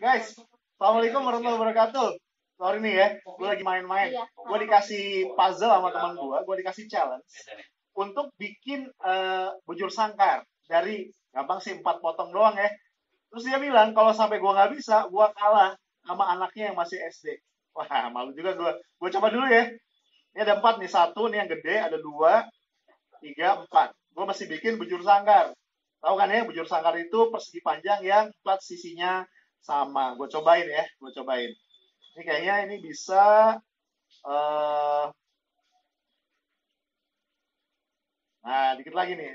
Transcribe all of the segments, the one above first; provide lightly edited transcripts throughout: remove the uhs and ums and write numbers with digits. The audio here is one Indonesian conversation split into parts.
Guys, Assalamualaikum warahmatullahi wabarakatuh. Sorry nih ya, gue lagi main-main. Gue dikasih puzzle sama teman gue dikasih challenge untuk bikin bujur sangkar dari gampang sih 4 potong doang ya. Terus dia bilang kalau sampai gue nggak bisa, gue kalah sama anaknya yang masih SD. Wah, malu juga gue. Gue coba dulu ya. Ini ada 4 nih, 1 nih yang gede, ada 2, 3, 4. Gue masih bikin bujur sangkar. Tahu kan ya, bujur sangkar itu persegi panjang yang 4 sisinya sama. Gue cobain ya, gue cobain. Ini kayaknya ini bisa. Nah, dikit lagi nih.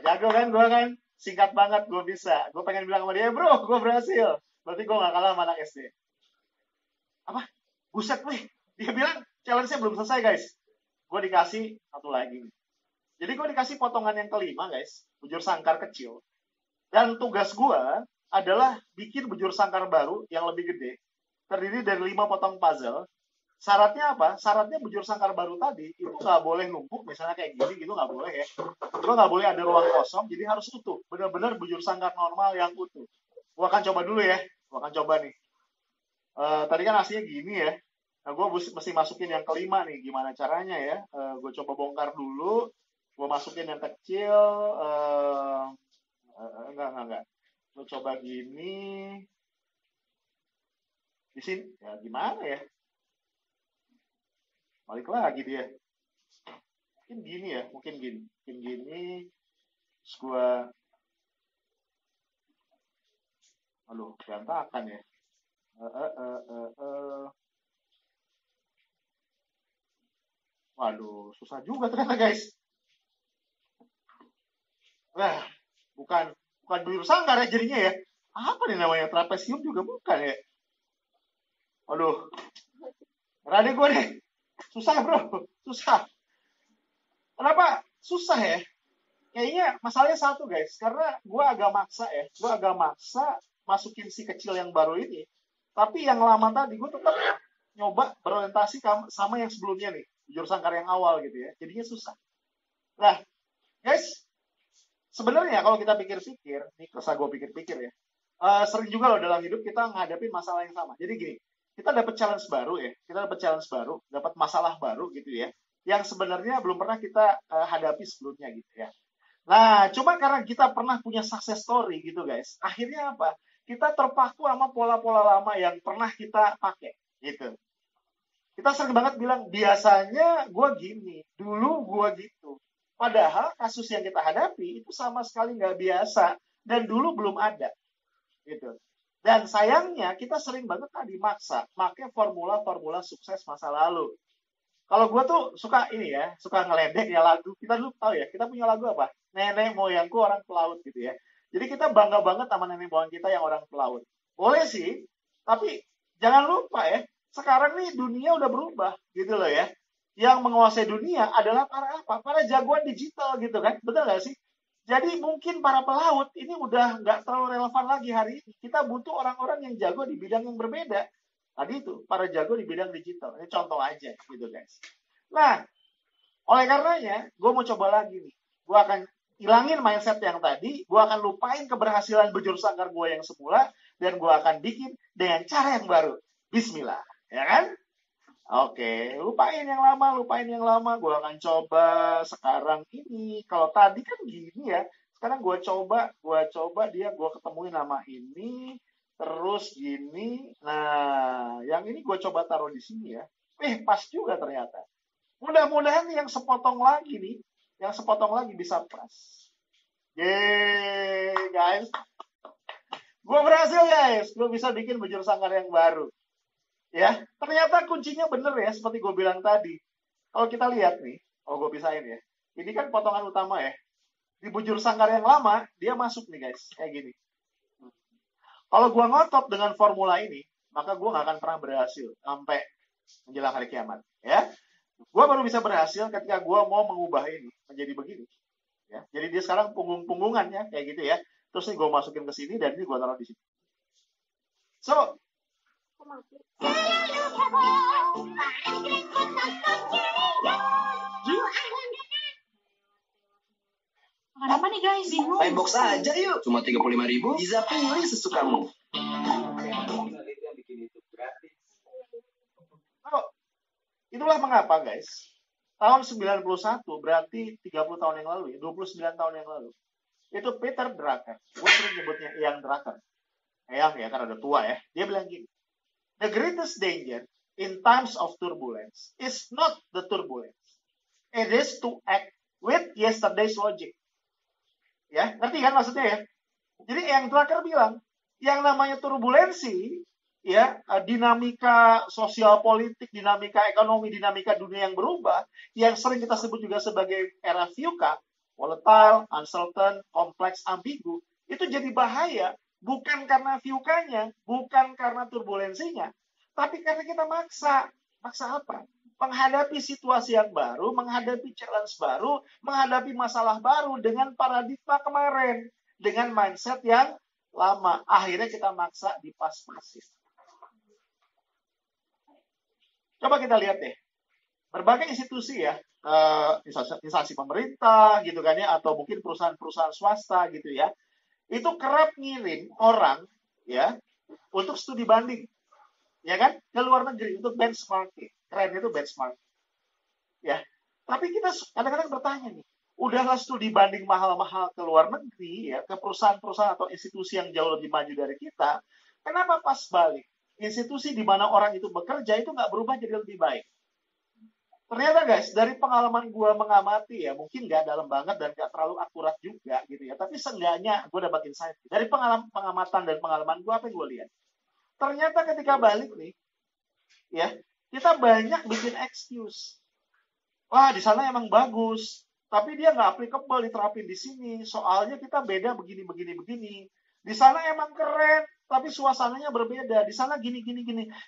Jago kan gue kan? Singkat banget gue bisa. Gue pengen bilang sama dia, bro, gue berhasil. Berarti gue gak kalah sama anak SD. Apa? Buset weh. Dia bilang challenge-nya belum selesai guys. Gue dikasih satu lagi. Jadi gue dikasih potongan yang kelima guys. Bujur sangkar kecil. Dan tugas gue adalah bikin bujur sangkar baru yang lebih gede. Terdiri dari 5 potong puzzle. Syaratnya apa? Syaratnya bujur sangkar baru tadi itu nggak boleh numpuk, misalnya kayak gini gitu nggak boleh ya. Itu nggak boleh ada ruang kosong, jadi harus utuh. Benar-benar bujur sangkar normal yang utuh. Gua akan coba dulu ya. Gua akan coba nih. Tadi kan aslinya gini ya. Nah, gue mesti masukin yang kelima nih. Gimana caranya ya? Gue coba bongkar dulu. Gue masukin yang kecil. Enggak. Gue coba gini. Di sini ya gimana ya? Balik lagi dia. Mungkin gini ya, mungkin gini. Terus gue, aduh, berantakan ya. Waduh, susah juga ternyata guys. Nah, bukan bujur sangkar ya jadinya ya. Apa nih namanya? Trapesium juga bukan ya. Aduh, rada gue deh. Susah bro, susah. Kenapa susah ya? Kayaknya masalahnya satu guys, karena gue agak maksa ya. Gue agak maksa masukin si kecil yang baru ini. Tapi yang lama tadi gue tetap nyoba berorientasi sama yang sebelumnya nih. Bujur sangkar yang awal gitu ya. Jadinya susah. Nah, guys, sebenarnya kalau kita pikir-pikir, nih kesah gue pikir-pikir ya. Sering juga loh dalam hidup kita ngadepin masalah yang sama. Jadi gini, kita dapat challenge baru ya. Kita dapat challenge baru, dapat masalah baru gitu ya. Yang sebenarnya belum pernah kita hadapi sebelumnya gitu ya. Nah, cuma karena kita pernah punya success story gitu guys. Akhirnya apa? Kita terpaku sama pola-pola lama yang pernah kita pakai gitu. Kita sering banget bilang, biasanya gue gini, dulu gue gitu. Padahal kasus yang kita hadapi itu sama sekali nggak biasa. Dan dulu belum ada. Gitu. Dan sayangnya kita sering banget tadi maksa pakai formula-formula sukses masa lalu. Kalau gue tuh suka ini ya, suka ngeledek ya lagu. Kita dulu tahu ya, kita punya lagu apa? Nenek moyangku orang pelaut gitu ya. Jadi kita bangga banget sama nenek moyang kita yang orang pelaut. Boleh sih, tapi jangan lupa ya, sekarang nih dunia udah berubah gitu loh ya. Yang menguasai dunia adalah para apa? Para jagoan digital gitu kan. Betul nggak sih? Jadi mungkin para pelaut ini udah nggak terlalu relevan lagi hari ini. Kita butuh orang-orang yang jago di bidang yang berbeda. Tadi itu, para jago di bidang digital. Ini contoh aja gitu guys. Nah, oleh karenanya, gue mau coba lagi nih. Gue akan hilangin mindset yang tadi. Gue akan lupain keberhasilan bujur sangkar gue yang semula. Dan gue akan bikin dengan cara yang baru. Bismillah. Ya kan? Oke, lupain yang lama. Gue akan coba sekarang ini. Kalau tadi kan gini ya. Sekarang gue coba gue ketemuin nama ini. Terus gini. Nah, yang ini gue coba taruh di sini ya. Pas juga ternyata. Mudah-mudahan yang sepotong lagi nih. Yang sepotong lagi bisa pas. Yeay, guys. Gue berhasil, guys. Gue bisa bikin bujur sangkar yang baru. Ya, ternyata kuncinya bener ya, seperti gue bilang tadi. Kalau kita lihat nih, gue pisahin ya. Ini kan potongan utama ya. Di bujur sangkar yang lama, dia masuk nih guys, kayak gini. Kalau gue ngotot dengan formula ini, maka gue gak akan pernah berhasil sampai menjelang hari kiamat. Ya, gue baru bisa berhasil ketika gue mau mengubah ini menjadi begini. Ya, jadi dia sekarang punggungannya kayak gitu ya. Terus nih gue masukin ke sini dan ini gue taruh di sini. So, Makan apa nih guys? Bingung. Main box aja yuk. Cuma 35.000. Bisa pilih sesukamu. Oh, itulah mengapa guys. Tahun 91 berarti 30 tahun yang lalu ya, 29 tahun yang lalu. Itu Peter Drucker. Gue sering nyebutnya Eyang Drucker. Eyang ya, karena udah tua ya. Dia bilang gini, the greatest danger in times of turbulence is not the turbulence. It is to act with yesterday's logic. Ya, ngerti kan maksudnya ya? Jadi Eyang Drucker bilang, yang namanya turbulensi, ya, dinamika sosial politik, dinamika ekonomi, dinamika dunia yang berubah, yang sering kita sebut juga sebagai era VUCA, volatile, uncertain, complex, ambigu, itu jadi bahaya bukan karena VUCA-nya, bukan karena turbulensinya, tapi karena kita maksa. Maksa apa? Menghadapi situasi yang baru, menghadapi challenge baru, menghadapi masalah baru dengan paradigma kemarin, dengan mindset yang lama. Akhirnya kita maksa dipas-pasin. Coba kita lihat deh. Berbagai institusi ya, instansi pemerintah gitu kan ya, atau mungkin perusahaan-perusahaan swasta gitu ya, itu kerap ngirim orang ya untuk studi banding, ya kan, ke luar negeri untuk benchmarking. Keren itu benchmark. Ya, tapi kita kadang-kadang bertanya nih, udahlah studi banding mahal-mahal ke luar negeri ya, ke perusahaan-perusahaan atau institusi yang jauh lebih maju dari kita, kenapa pas balik institusi di mana orang itu bekerja itu nggak berubah jadi lebih baik? Ternyata guys, dari pengalaman gue mengamati ya, mungkin nggak dalam banget dan nggak terlalu akurat juga gitu ya, tapi seenggaknya gue dapat insight. Dari pengamatan dan pengalaman gue, apa yang gue lihat? Ternyata ketika balik nih, ya, kita banyak bikin excuse. Wah, di sana emang bagus, tapi dia nggak applicable diterapin di sini. Soalnya kita beda begini. Di sana emang keren, tapi suasananya berbeda. Di sana gini.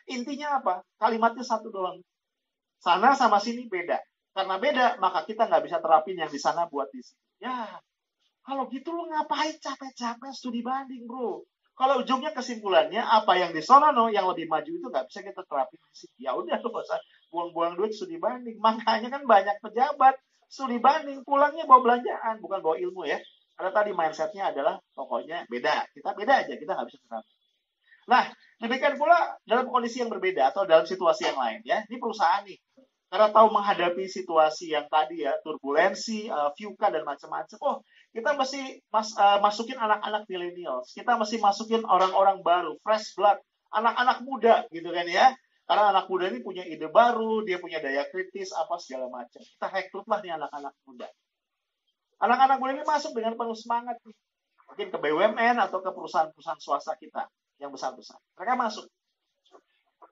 Intinya apa? Kalimatnya satu doang. Sana sama sini beda. Karena beda, maka kita nggak bisa terapin yang di sana buat di sini. Ya, kalau gitu lu ngapain capek-capek studi banding, bro? Kalau ujungnya kesimpulannya, apa yang di sono yang lebih maju itu nggak bisa kita terapin di sini. Ya udah, lu nggak usah buang-buang duit studi banding. Makanya kan banyak pejabat studi banding, pulangnya bawa belanjaan, bukan bawa ilmu ya. Karena tadi mindsetnya adalah pokoknya beda. Kita beda aja, kita nggak bisa terapin. Nah, demikian pula dalam kondisi yang berbeda atau dalam situasi yang lain ya. Ini perusahaan nih, karena tahu menghadapi situasi yang tadi ya, turbulensi, VUCA dan macam-macam. Oh, kita mesti masukin anak-anak millennials. Kita mesti masukin orang-orang baru, fresh blood, anak-anak muda gitu kan ya. Karena anak muda ini punya ide baru, dia punya daya kritis, apa segala macam. Kita rekrutlah nih anak-anak muda. Anak-anak muda ini masuk dengan penuh semangat nih. Mungkin ke BUMN atau ke perusahaan-perusahaan swasta kita yang besar-besar. Mereka masuk.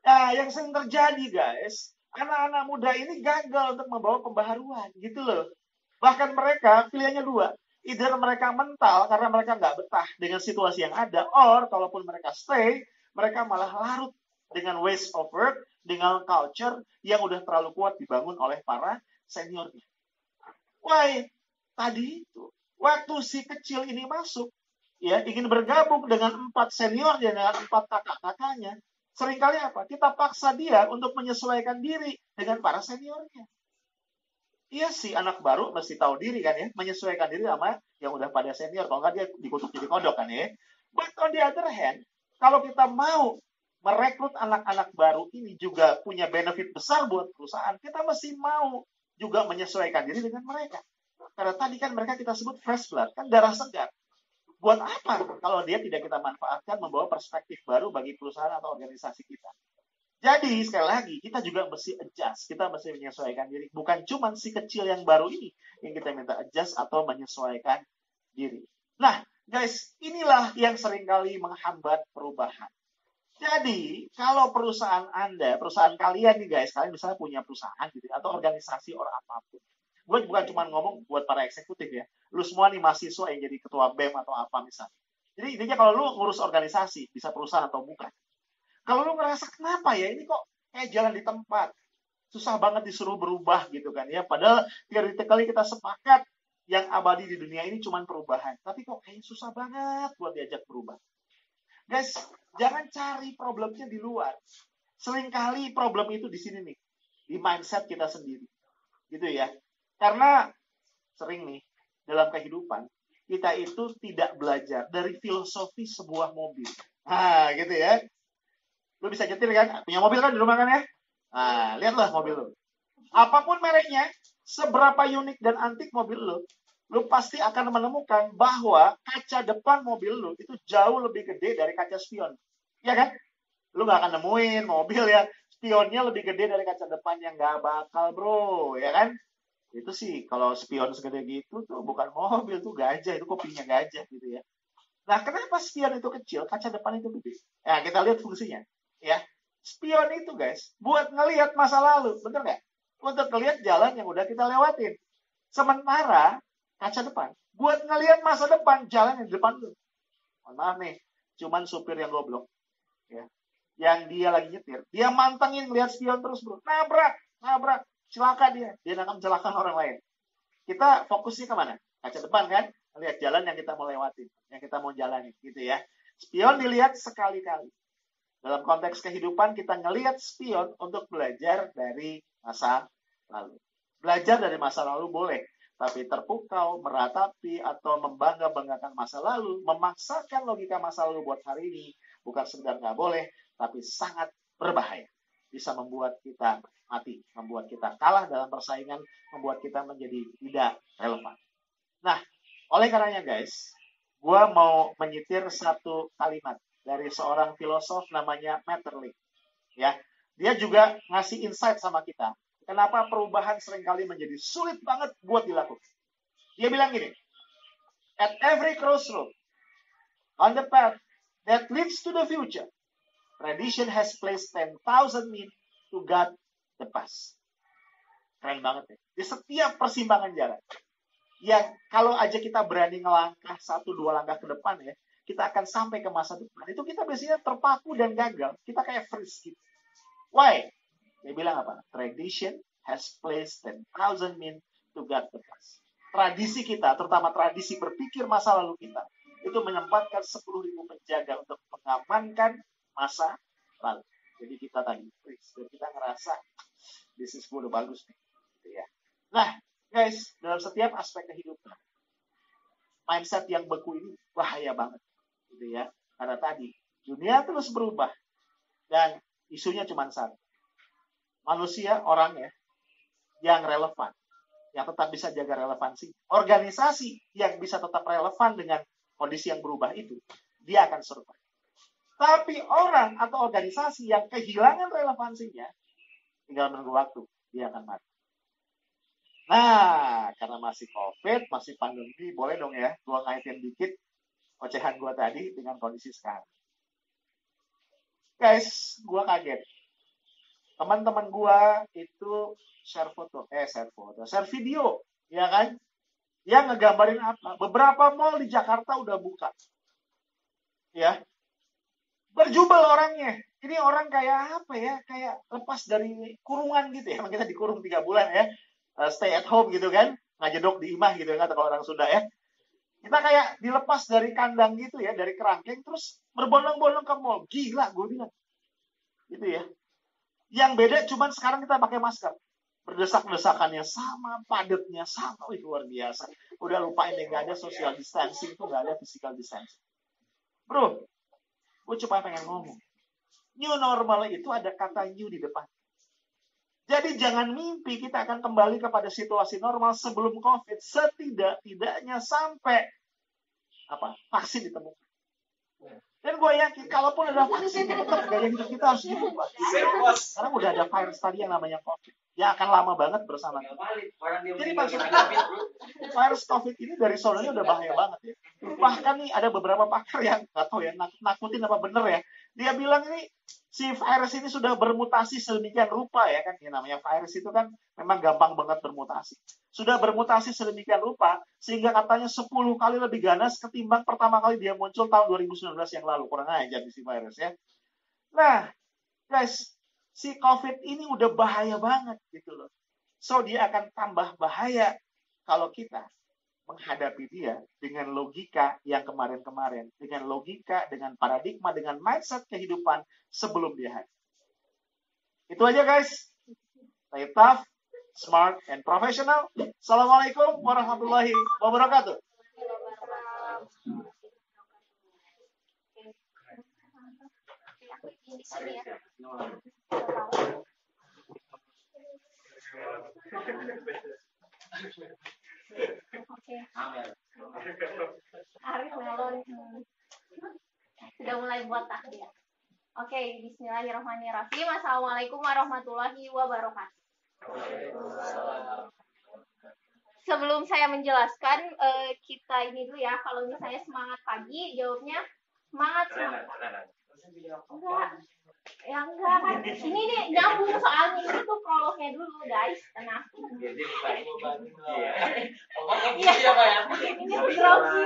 Nah, yang sering terjadi guys, anak-anak muda ini gagal untuk membawa pembaharuan gitu loh. Bahkan mereka pilihannya dua. Either mereka mental karena mereka nggak betah dengan situasi yang ada, or kalaupun mereka stay, mereka malah larut dengan ways of work, dengan culture yang udah terlalu kuat dibangun oleh para seniornya. Why? Tadi itu, waktu si kecil ini masuk, ya ingin bergabung dengan 4 senior dan dengan 4 kakak-kakaknya, seringkali apa? Kita paksa dia untuk menyesuaikan diri dengan para seniornya. Iya sih, anak baru mesti tahu diri kan ya, menyesuaikan diri sama yang udah pada senior, kalau nggak dia dikutuk jadi kodok kan ya. But on the other hand, kalau kita mau merekrut anak-anak baru ini juga punya benefit besar buat perusahaan, kita mesti mau juga menyesuaikan diri dengan mereka. Karena tadi kan mereka kita sebut fresh blood, kan darah segar. Buat apa kalau dia tidak kita manfaatkan membawa perspektif baru bagi perusahaan atau organisasi kita? Jadi sekali lagi kita juga mesti adjust, kita mesti menyesuaikan diri. Bukan cuma si kecil yang baru ini yang kita minta adjust atau menyesuaikan diri. Nah guys, inilah yang seringkali menghambat perubahan. Jadi kalau perusahaan Anda, perusahaan kalian nih guys, kalian misalnya punya perusahaan gitu atau organisasi atau apapun. Gue bukan cuma ngomong buat para eksekutif ya. Lu semua nih mahasiswa yang jadi ketua BEM atau apa misalnya. Jadi intinya kalau lu ngurus organisasi, bisa perusahaan atau bukan. Kalau lu ngerasa kenapa ya ini kok kayak jalan di tempat, susah banget disuruh berubah gitu kan ya. Padahal theoretically kita sepakat yang abadi di dunia ini cuma perubahan. Tapi kok kayaknya susah banget buat diajak berubah. Guys, jangan cari problemnya di luar. Seringkali problem itu di sini nih, di mindset kita sendiri. Gitu ya. Karena sering nih dalam kehidupan kita itu tidak belajar dari filosofi sebuah mobil. Nah, gitu ya. Lu bisa nyetir kan? Punya mobil kan di rumah kan ya? Nah, lihatlah mobil lu. Apapun mereknya, seberapa unik dan antik mobil lu pasti akan menemukan bahwa kaca depan mobil lu itu jauh lebih gede dari kaca spion. Ya kan? Lu gak akan nemuin mobil ya spionnya lebih gede dari kaca depannya. Gak bakal, bro. Ya kan? Itu sih, kalau spion segede gitu tuh bukan mobil, tuh gajah. Itu kopinya gajah gitu ya. Nah, kenapa spion itu kecil, kaca depan itu gede? Ya, kita lihat fungsinya. Ya, spion itu guys, buat ngelihat masa lalu. Bener nggak? Untuk ngelihat jalan yang udah kita lewatin. Sementara, kaca depan, buat ngelihat masa depan, jalan yang di depan lu. Mohon maaf nih, cuman supir yang goblok. Ya. Yang dia lagi nyetir, dia mantengin lihat spion terus bro. Nabrak. Celaka dia akan mencelakakan orang lain. Kita fokusnya kemana? Kaca depan kan? Lihat jalan yang kita mau lewatin, yang kita mau jalani, gitu ya. Spion dilihat sekali-kali. Dalam konteks kehidupan, kita ngelihat spion untuk belajar dari masa lalu. Belajar dari masa lalu boleh, tapi terpukau, meratapi, atau membangga-banggakan masa lalu, memaksakan logika masa lalu buat hari ini, bukan sekedar nggak boleh, tapi sangat berbahaya. Bisa membuat kita mati, membuat kita kalah dalam persaingan, membuat kita menjadi tidak relevan. Nah, oleh karenanya guys, gue mau menyitir satu kalimat dari seorang filosof namanya Maeterlinck. Ya, dia juga ngasih insight sama kita. Kenapa perubahan seringkali menjadi sulit banget buat dilakukan. Dia bilang gini, at every crossroad, on the path that leads to the future, tradition has placed 10,000 men to guard the past. Keren banget ya. Di setiap persimpangan jalan, yang kalau aja kita berani ngelangkah 1-2 langkah ke depan ya, kita akan sampai ke masa depan. Itu kita biasanya terpaku dan gagal. Kita kayak freeze gitu. Why? Dia bilang apa? Tradition has placed 10,000 men to guard the past. Tradisi kita, terutama tradisi berpikir masa lalu kita, itu menempatkan 10,000 penjaga untuk mengamankan masa lalu. Jadi kita tadi freeze. Dan kita ngerasa bisnis gue udah bagus nih. Gitu ya. Nah, guys, dalam setiap aspek kehidupan, mindset yang beku ini bahaya banget, gitu ya. Karena tadi dunia terus berubah dan isunya cuma satu. Manusia, orang ya, yang relevan, yang tetap bisa jaga relevansi. Organisasi yang bisa tetap relevan dengan kondisi yang berubah itu, dia akan survive. Tapi orang atau organisasi yang kehilangan relevansinya, tinggal menunggu waktu, dia akan mati. Nah, karena masih COVID, masih pandemi, boleh dong ya, gue ngaitin dikit ocehan gue tadi dengan kondisi sekarang. Guys, gue kaget. Teman-teman gue itu share video, ya kan? Yang ngegambarin apa? Beberapa mall di Jakarta udah buka. Ya. Berjubel orangnya. Ini orang kayak apa ya? Kayak lepas dari kurungan gitu ya. Kita dikurung 3 bulan ya. Stay at home gitu kan. Ngajedok di imah gitu kan. Kalau orang Sunda ya. Kita kayak dilepas dari kandang gitu ya. Dari kerangkeng. Terus berbondong-bondong ke mall. Gila gue bilang. Gitu ya. Yang beda cuman sekarang kita pakai masker. Berdesak-desakannya sama. Padatnya sama. Wih luar biasa. Udah lupain deh. Gak ada social distancing. Itu gak ada physical distancing. Bro. Gue cuma pengen ngomong. New normal itu ada kata new di depan. Jadi jangan mimpi kita akan kembali kepada situasi normal sebelum COVID. Setidak-tidaknya sampai vaksin ditemukan. Dan gue yakin kalaupun ada vaksin, tetap gaya hidup kita harus diubah. Karena udah ada virus tadi yang namanya COVID. Yang akan lama banget bersama kita. Jadi maksudnya virus COVID ini dari sononya udah bahaya banget ya. Bahkan nih ada beberapa pakar yang nggak tahu ya nakutin apa bener ya. Dia bilang ini si virus ini sudah bermutasi sedemikian rupa ya kan. Ya, namanya virus itu kan memang gampang banget bermutasi. Sudah bermutasi sedemikian rupa sehingga katanya 10 kali lebih ganas ketimbang pertama kali dia muncul tahun 2019 yang lalu. Kurang ajar si virus ya. Nah, guys, si COVID ini udah bahaya banget gitu loh. So dia akan tambah bahaya kalau kita menghadapi dia dengan logika yang kemarin-kemarin, dengan logika, dengan paradigma, dengan mindset kehidupan sebelum dia hadir. Itu aja guys. Stay tough, smart, and professional. Assalamualaikum warahmatullahi wabarakatuh. di sini ya. Oke. Arif melon. Sudah mulai buat dia. Oke, bismillahirrahmanirrahim. Assalamualaikum warahmatullahi wabarakatuh. Sebelum saya menjelaskan, kita ini dulu ya. Kalau misalnya semangat pagi, jawabnya semangat. Enggak. Ya enggak kan. Ini nih nyambung soalnya ini tuh prolognya dulu, guys. Tenang. Iya. Ini grogi.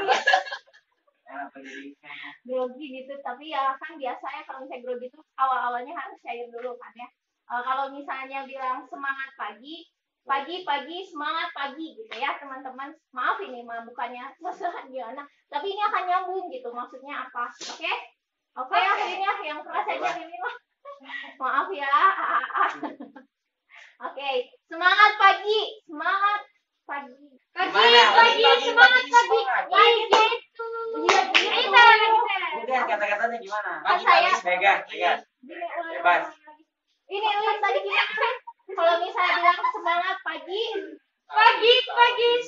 Grogi gitu, tapi ya kan biasa ya kalau misalnya grogi itu awal-awalnya harus cair dulu kan ya. Kalau misalnya bilang semangat pagi semangat pagi gitu ya teman-teman. Maaf ini mah bukannya sesuatu gimana, tapi ini akan nyambung gitu maksudnya apa. Oke ya ini yang keras aja ini mah. Maaf ya. Oke, semangat pagi semangat pagi semangat pagi. Iya gitu. Udah kata-katanya gimana? Pagi pegang. Bebas. Ini lihat tadi gimana? Kalau misalnya bilang semangat pagi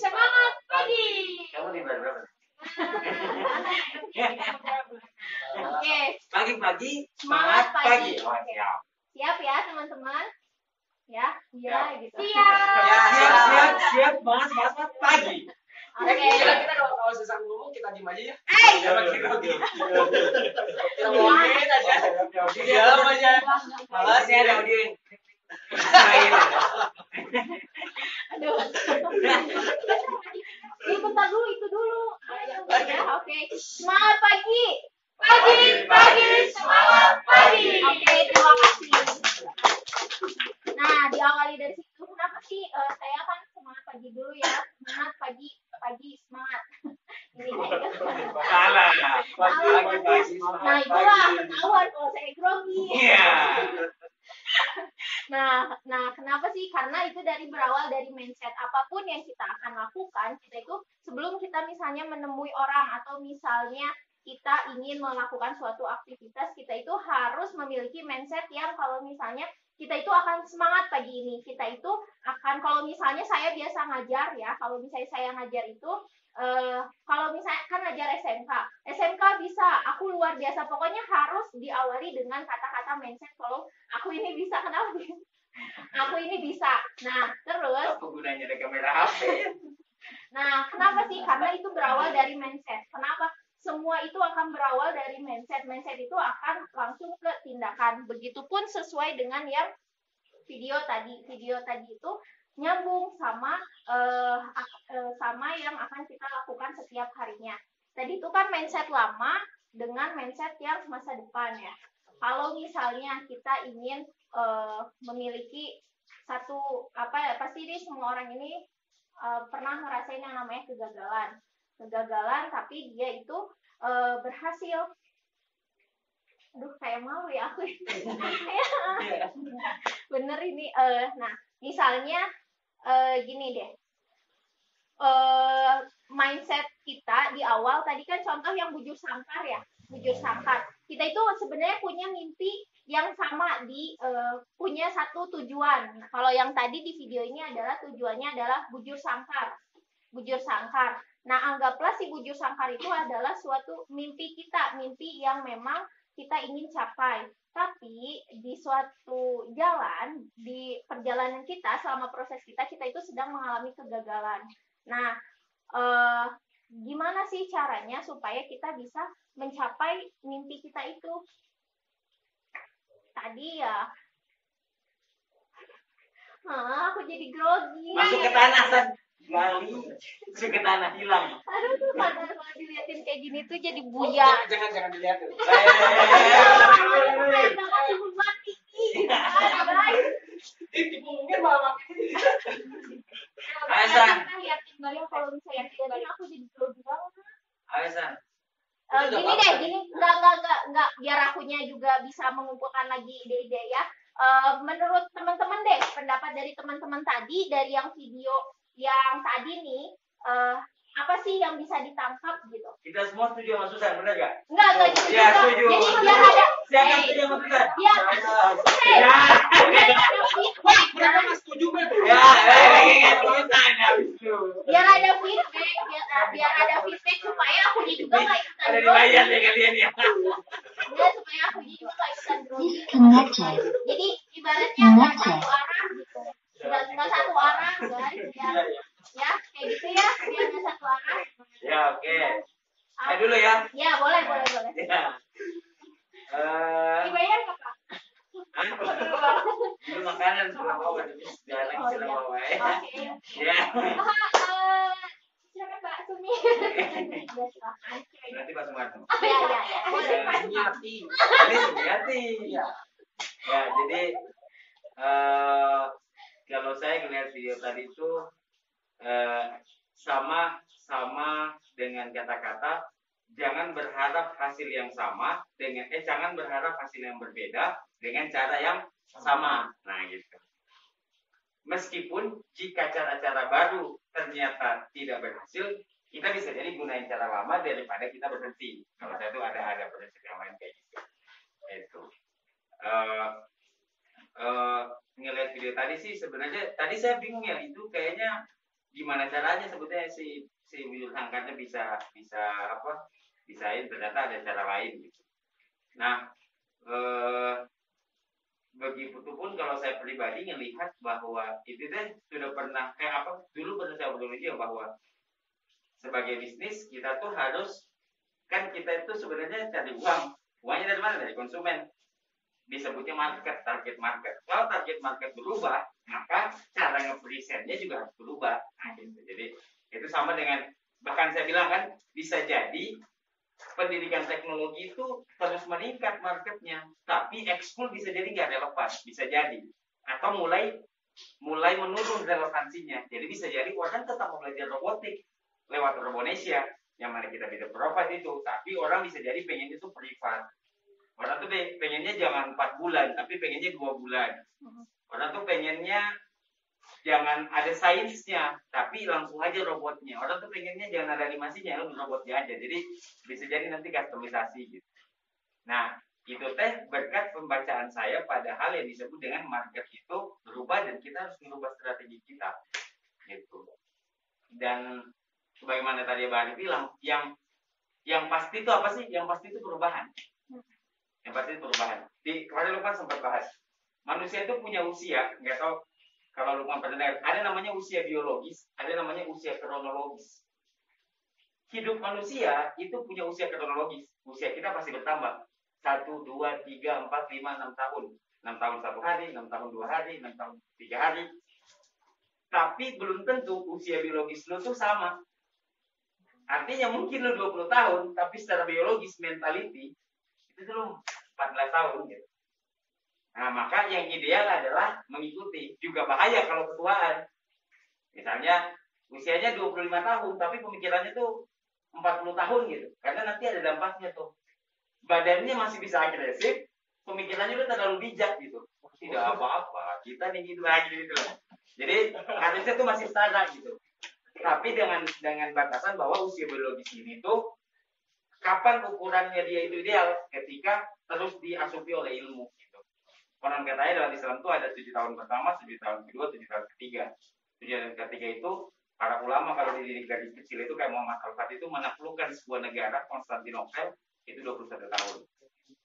semangat pagi. Kamu di berapa? Oke. Pagi-pagi Semangat pagi. Oh, siap. Siap ya teman-teman? Ya, gitu. Siap. Semangat pagi. Oke. Kita kalau susah ngomong kita diem aja ya. Kita ngomongin aja. Diam aja. Malas ya ada audioin. Aduh. Itu dulu. Ya, oke. Semangat pagi. Semangat pagi. Oke, terima kasih. Nah, diawali dari situ. Kenapa sih saya kan semangat pagi dulu ya? Semangat pagi, semangat. Ini Salah. Pagi. Nah, itulah ketahuan kalau saya grogi. Iya. Nah, kenapa sih? Karena itu berawal dari mindset. Apapun yang kita akan lakukan, kita itu sebelum kita misalnya menemui orang atau misalnya kita ingin melakukan suatu aktivitas, kita itu harus memiliki mindset yang kalau misalnya kita itu akan semangat pagi ini. Kita itu akan, kalau misalnya saya biasa ngajar ya, kalau misalnya saya ngajar itu, kalau misalnya kan ngajar SMK bisa, aku luar biasa. Pokoknya harus diawali dengan kata-kata mindset kalau aku ini bisa, kenapa? Aku ini bisa. Nah, terus. Apa gunanya ada kamera HP? Nah, kenapa sih? Karena itu berawal dari mindset. Kenapa? Semua itu akan berawal dari mindset. Mindset itu akan langsung ke tindakan. Begitupun sesuai dengan yang video tadi. Video tadi itu nyambung sama yang akan kita lakukan setiap harinya. Tadi itu kan mindset lama dengan mindset yang masa depan ya. Kalau misalnya kita ingin memiliki satu pasti ini semua orang ini pernah ngerasain yang namanya kegagalan, tapi dia itu berhasil. Aduh, kayak malu ya aku. Bener ini. Nah, misalnya gini deh. Mindset kita di awal tadi kan contoh yang bujur sangkar ya. Bujur sangkar. Kita itu sebenarnya punya mimpi yang sama punya satu tujuan. Kalau yang tadi di video ini adalah tujuannya adalah bujur sangkar. Nah, anggaplah si bujur sangkar itu adalah suatu mimpi kita, mimpi yang memang kita ingin capai. Tapi di suatu jalan, di perjalanan kita, selama proses kita itu sedang mengalami kegagalan. Nah, gimana sih caranya supaya kita bisa mencapai mimpi kita itu? Tadi ya, aku jadi grogi. Masuk ke tanah, San. Gali, masuk ke tanah, hilang. Aduh, tuh kalau diliatin kayak gini tuh jadi buya. Jangan dilihatin. Dipungkir malah makin. Aisan. Liatin balik kalau misalnya liatin aku jadi grogi banget. Aisan. Gini, enggak, biar akunya juga bisa mengumpulkan lagi ide-ide ya. Menurut teman-teman deh, pendapat dari teman-teman tadi dari yang video yang tadi nih, apa sih yang bisa ditangkap gitu? Kita semua setuju sama Susan, benar gak? Enggak gitu Ya, juga. setuju. Jadi biar ada Siapa setuju sama Susan? biar Ya. biar ada feedback. Mereka nggak setuju men. Ya, Susan habis itu. Biar ada feedback, biar ada feedback supaya aku juga nggak ikutan Ada grogi. dibayar ya kalian ya. Ya, supaya aku juga nggak ikutan grogi. Disconnected. Jadi ibaratnya nggak satu arah gitu. Nggak satu arah guys. Ya kayak gitu ya. Biar nggak satu arah. Ya, oke. Saya dulu ya. Ya boleh. Ya. Dibayar nggak Pak? Itu makanan sebelah bawah, jalan Oh, sebelah iya. bawah ya. Oke. Ya. Silakan Pak Sumi. Ya, silakan. Nanti Pak Sumarno. Ya. Boleh. Sumiati. Ini Sumiati. Ya. Ya, jadi kalau saya melihat video tadi itu sama dengan kata-kata jangan berharap hasil yang sama dengan jangan berharap hasil yang berbeda dengan cara yang sama. Nah, gitu. Meskipun jika cara-cara baru ternyata tidak berhasil, kita bisa jadi gunain cara lama daripada kita berhenti. Kalau saya tuh ada prinsip yang lain kayak gitu. Itu. Ngelihat video tadi sih sebenarnya tadi saya bingung ya, itu kayaknya gimana caranya sebetulnya si bujur sangkarnya bisa bisain, ternyata ada cara lain gitu. Nah, begitupun kalau saya pribadi ngelihat bahwa itu deh sudah pernah dulu pernah saya obrolin dia bahwa sebagai bisnis kita tuh harus kan kita itu sebenarnya cari uangnya dari mana? Dari konsumen. Disebutnya target market. Kalau target market berubah, maka cara nge-presentnya juga harus berubah. Nah, gitu. Jadi itu sama dengan bahkan saya bilang kan bisa jadi pendidikan teknologi itu terus meningkat marketnya, tapi ekskul bisa jadi nggak relevan, bisa jadi atau mulai menurun relevansinya. Jadi bisa jadi orang tetap mau belajar robotik lewat Robonesia yang mana kita bisa provide itu, tapi orang bisa jadi pengen itu privat. Orang tuh pengennya jangan 4 bulan, tapi pengennya 2 bulan. Orang tuh pengennya jangan ada sainsnya, tapi langsung aja robotnya. Orang tuh pengennya jangan ada animasinya, robotnya aja. Jadi bisa jadi nanti customisasi gitu. Nah, itu teh berkat pembacaan saya pada hal yang disebut dengan market itu berubah dan kita harus merubah strategi kita. Gitu. Dan sebagaimana tadi Bang bilang, yang pasti itu apa sih? Yang pasti itu perubahan. Yang pasti itu perubahan. Kemarin Lukman sempat bahas. Manusia itu punya usia, nggak tahu kalau Lukman pernah dengar, ada namanya usia biologis, ada namanya usia kronologis. Hidup manusia itu punya usia kronologis. Usia kita pasti bertambah. 1, 2, 3, 4, 5, 6 tahun. 6 tahun 1 hari, 6 tahun 2 hari, 6 tahun 3 hari. Tapi belum tentu usia biologis lu tuh sama. Artinya mungkin lu 20 tahun, tapi secara biologis, mentality, itu lu 14 tahun gitu. Nah, maka yang ideal adalah mengikuti. Juga bahaya kalau ketuaan. Misalnya, usianya 25 tahun, tapi pemikirannya tuh 40 tahun gitu. Karena nanti ada dampaknya tuh. Badannya masih bisa agresif, pemikirannya udah terlalu bijak gitu. Tidak apa-apa, kita nih gitu lagi gitu loh. Jadi, harusnya tuh masih setara gitu. Tapi dengan batasan bahwa usia biologis ini tuh, kapan ukurannya dia itu ideal? Ketika terus diasupi oleh ilmu. Konon katanya dalam Islam itu ada 7 tahun pertama, 7 tahun kedua, 7 tahun ketiga. 7 tahun ketiga itu para ulama kalau dididik dari kecil itu kayak Muhammad Al-Fatih itu menaklukkan sebuah negara Konstantinopel itu 21 tahun.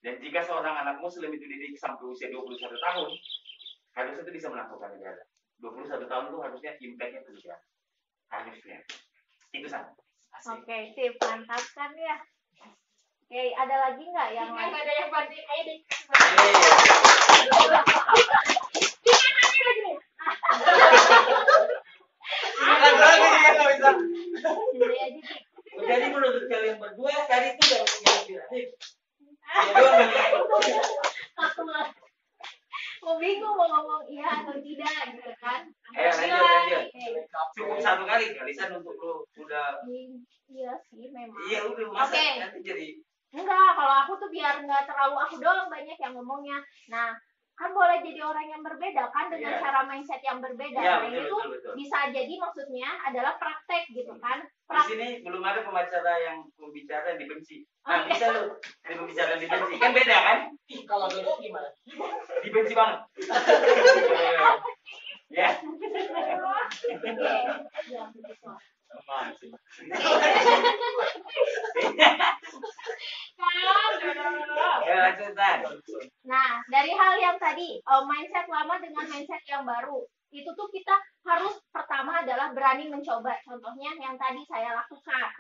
Dan jika seorang anak muslim itu dididik sampai usia 21 tahun, harusnya itu bisa menaklukkan negara. 21 tahun itu harusnya impact-nya itu ya. Harusnya. Itu sama. Oke, sip, mantap kan ya. Oke, ada lagi nggak yang lain? Nggak ada yang bantuin, ayo deh. Jadi menurut kalian berdua tadi itu udah inspiratif. Mau bingung mau ngomong iya atau tidak gitu kan? Lanjut. Cukup 1 kali Lisan untuk lu udah. Iya sih memang. Iya udah masa Oke. nanti jadi. Enggak, kalau aku tuh biar nggak terlalu aku doang banyak yang ngomongnya. Nah, kan boleh jadi orang yang berbeda kan dengan cara mindset yang berbeda. Ya, Nah, ini tuh bisa jadi maksudnya adalah praktek gitu kan. Di sini belum ada pembicara yang dibenci. Nah, bisa lu ada pembicara yang dibenci. Kan beda kan? Kalau dulu gimana? Dibenci banget. Ya. Ya, lanjut, Tan. Nah, dari hal yang tadi, mindset lama dengan mindset yang baru, itu tuh kita harus pertama adalah berani mencoba. Contohnya yang tadi saya lakukan.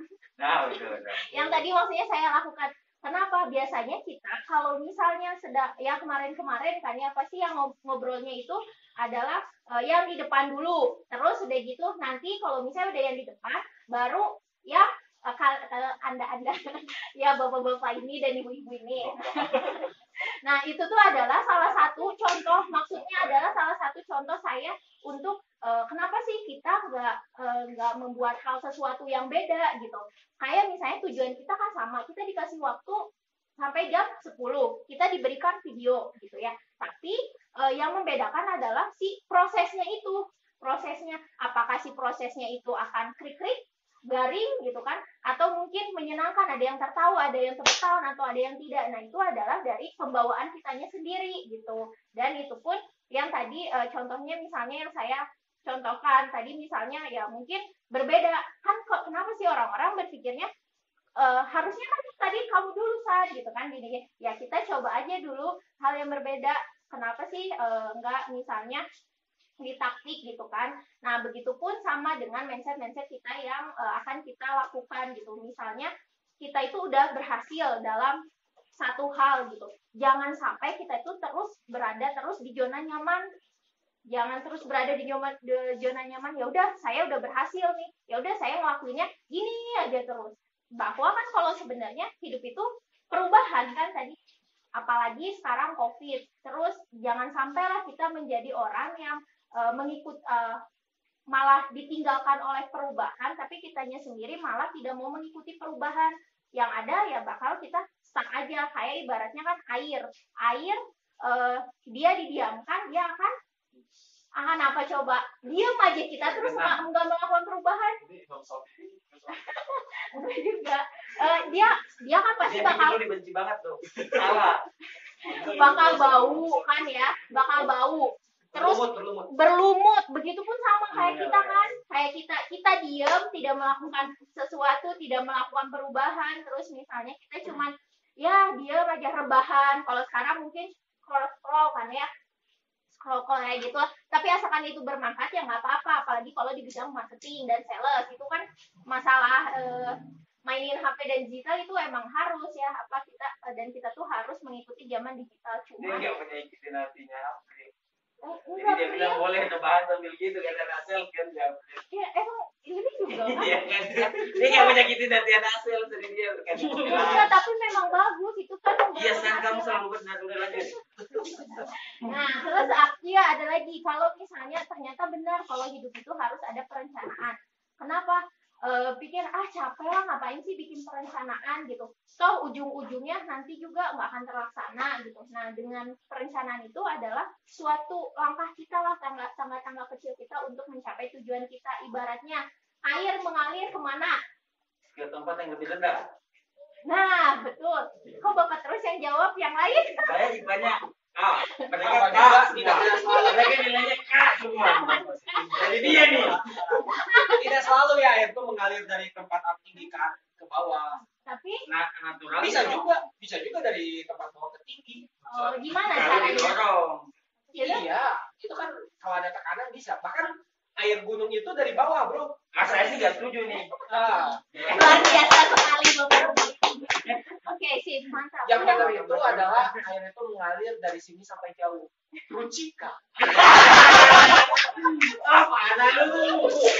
Nah, betul. Yang tadi maksudnya saya lakukan. Kenapa? Biasanya kita kalau misalnya sedang, ya kemarin-kemarin kan ya pasti yang ngobrolnya itu adalah yang di depan dulu. Terus udah gitu nanti kalau misalnya udah yang di depan, baru ya anda ya bapak-bapak ini dan ibu-ibu ini. Nah itu tuh adalah salah satu contoh, maksudnya adalah salah satu contoh saya untuk kenapa sih kita nggak membuat hal sesuatu yang beda gitu. Kayak misalnya tujuan kita kan sama, kita dikasih waktu sampai jam 10, kita diberikan video gitu ya. Tapi yang membedakan adalah si prosesnya itu. Prosesnya, apakah si prosesnya itu akan krik-krik, garing gitu kan, atau mungkin menyenangkan, ada yang tertawa, ada yang tertawa, atau ada yang tidak. Nah itu adalah dari pembawaan kitanya sendiri gitu. Dan itu pun yang tadi contohnya misalnya yang saya contohkan tadi misalnya ya mungkin berbeda kan, kok kenapa sih orang-orang berpikirnya harusnya kan tadi kamu dulu San gitu kan, gini ya kita coba aja dulu hal yang berbeda. Kenapa sih enggak misalnya di taktik gitu kan. Nah begitupun sama dengan mindset kita yang akan kita lakukan gitu. Misalnya kita itu udah berhasil dalam satu hal gitu, jangan sampai kita itu terus berada di zona nyaman. Jangan terus berada di zona nyaman. Ya udah saya udah berhasil nih, ya udah saya ngelakuinnya gini aja terus. Bahwa kan kalau sebenarnya hidup itu perubahan kan tadi, apalagi sekarang COVID. Terus jangan sampailah kita menjadi orang yang malah ditinggalkan oleh perubahan, tapi kitanya sendiri malah tidak mau mengikuti perubahan. Yang ada ya bakal kita stuck aja. Kayak ibaratnya kan air dia didiamkan, dia akan apa coba, diam aja kita terus nggak melakukan perubahan. Enggak juga. Dia kan pasti bakal dibenci banget tuh. Salah. Bakal bau kan ya, bakal bau. Terus berlumut. Begitupun sama kayak kita kan, kayak kita diam, tidak melakukan sesuatu, tidak melakukan perubahan. Terus misalnya kita cuman ya diam aja rebahan. Kalau sekarang mungkin scroll kan ya, scroll kayak gitu lah. Tapi asalkan itu bermanfaat ya nggak apa-apa. Apalagi kalau di bidang marketing dan sales itu kan masalah mainin HP dan digital itu emang harus ya, kita tuh harus mengikuti zaman digital. Cuma dia nggak punya ikutin hatinya HP. Jadi enggak, dia bilang boleh rebahan sambil gitu kan, hasil kan ya. Ya emang ini juga kan. Iya kan. Dia nggak punya ikutin hatinya hasil, jadi dia kan. Enggak, tapi memang bagus itu kan. Iya, San, kamu selalu benar, udah lanjut. Nah, terus ya ada lagi, kalau misalnya ternyata benar kalau hidup itu harus ada perencanaan. Kenapa? Pikir capek lah, ngapain sih bikin perencanaan gitu. Toh ujung-ujungnya nanti juga nggak akan terlaksana gitu. Nah dengan perencanaan itu adalah suatu langkah kita lah, tangga kecil kita untuk mencapai tujuan kita. Ibaratnya air mengalir kemana? Ke tempat yang lebih rendah. Nah betul. Kok Bapak terus yang jawab yang lain? Saya banyak mereka mereka nilainya K semua. Jadi dia nih. Tidak selalu ya air itu mengalir dari tempat tinggi ke bawah. Tapi natural. Bisa juga dari tempat bawah ke tinggi. Oh, gimana caranya? Iya, itu kan kalau ada tekanan bisa. Bahkan air gunung itu dari bawah, bro. Saya sih nggak setuju nih. Luar biasa sekali Bapak. Oke, sip, mantap. Yang benar itu adalah air itu mengalir dari sini sampai jauh. Rucika. Mana lu? Oke,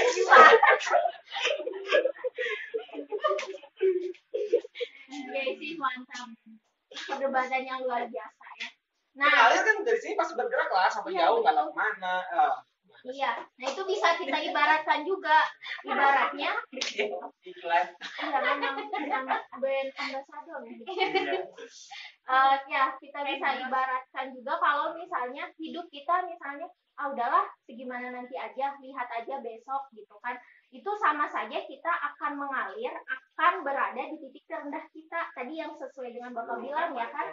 sip, mantap. Perdebatan yang luar biasa ya. Nah, mengalir kan dari sini pasti bergerak lah sampai jauh, nggak tahu kemana. Iya, nah itu bisa kita ibaratkan juga. Ibaratnya iklan. Brand ambassador. Ya, kita bisa ibaratkan juga kalau misalnya hidup kita misalnya udahlah segimana nanti aja, lihat aja besok gitu kan. itu sama saja kita akan mengalir, akan berada di titik terendah kita. Tadi yang sesuai dengan Bapak bilang ya kan.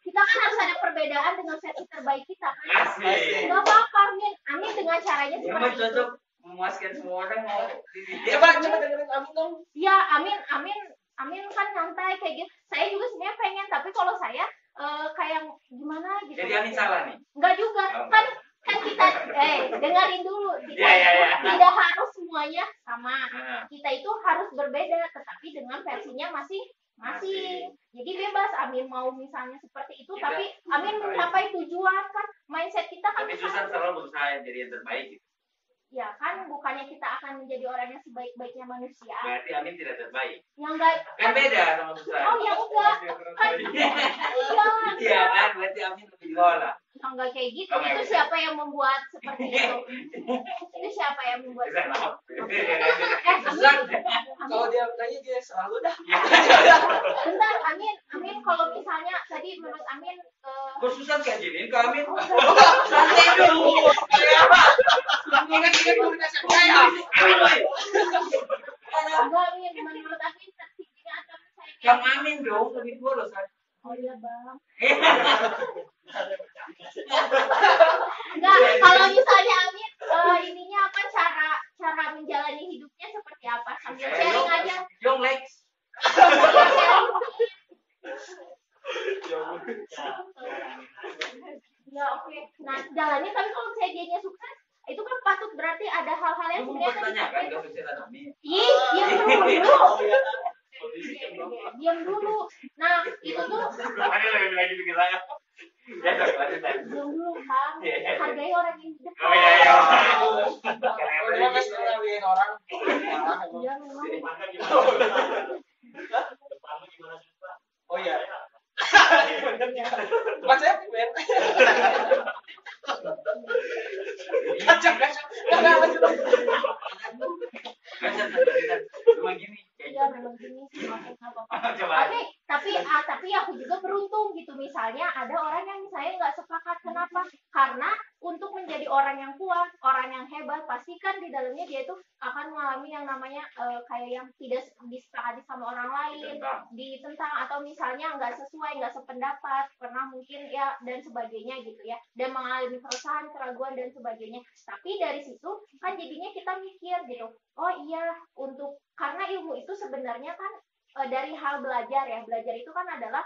Kita kan harus ada perbedaan dengan versi terbaik kita kan. Gak apa-apa, Amin dengan caranya seperti itu. Memuaskan semua orang mau. Coba dengerin Amin dong. Ya, Amin kan nyantai kayak gitu. Saya juga sebenarnya pengen, tapi kalau saya kayak gimana gitu. Jadi Amin salah nih? Enggak juga. Kan kita dengerin dulu. Tidak harus semuanya sama. Kita itu harus berbeda, tetapi dengan versinya masing-masing. Jadi bebas Amin mau misalnya seperti itu, tapi Amin mencapai tujuan kan. Mindset kita kan. Tapi Susan selalu berusaha jadi yang terbaik gitu. Ya kan, bukannya kita akan menjadi orang yang sebaik-baiknya manusia. Berarti Amin tidak terbaik. Yang enggak. Kan beda sama Susan. Oh ya enggak. Kan iya kan, berarti Amin lebih lola. Enggak kayak gitu. Itu siapa yang membuat seperti itu? Itu siapa yang membuat seperti itu? Kalau dia nanya dia selalu dah. Bentar, Amin kalau misalnya tadi menurut Amin Kok Susan kayak gini ke Amin? Santai dulu. Ingat komunikasi saya. enggak Amin, menurut Amin tertingginya atau saya Yang Amin dong, lebih tua loh San. oh iya Bang. Enggak, kalau misalnya Amin ininya apa cara menjalani hidupnya seperti apa sambil sharing aja. Young Lex. Ya oke. Nah jalannya tapi kalau misalnya dianya sukses itu kan patut berarti ada hal-hal yang Lu sebenarnya bertanya kan kesuksesan Amin. diam dulu. Nah itu tuh Ayo lagi bikin saya. Ya lanjut. diam dulu Bang. Hargai orang yang di depan. Oh iya. Udah kasih ngelawiin orang. Dia memang Oh iya. Mas saya men. Kacang. Enggak lanjut. Cuma gini. ya memang gini sih oke nggak apa-apa. Coba. Oke, tapi aku juga beruntung gitu misalnya ada orang yang misalnya nggak sepakat. Kenapa? Karena untuk menjadi orang yang kuat, orang yang hebat, pasti kan di dalamnya dia itu akan mengalami yang namanya kayak yang tidak disepakati sama orang lain, ditentang atau misalnya nggak sesuai, nggak sependapat, pernah mungkin ya dan sebagainya gitu ya, dan mengalami keresahan, keraguan dan sebagainya. Tapi dari situ kan jadinya kita mikir gitu, oh iya untuk karena ilmu itu sebenarnya kan dari hal belajar ya, belajar itu kan adalah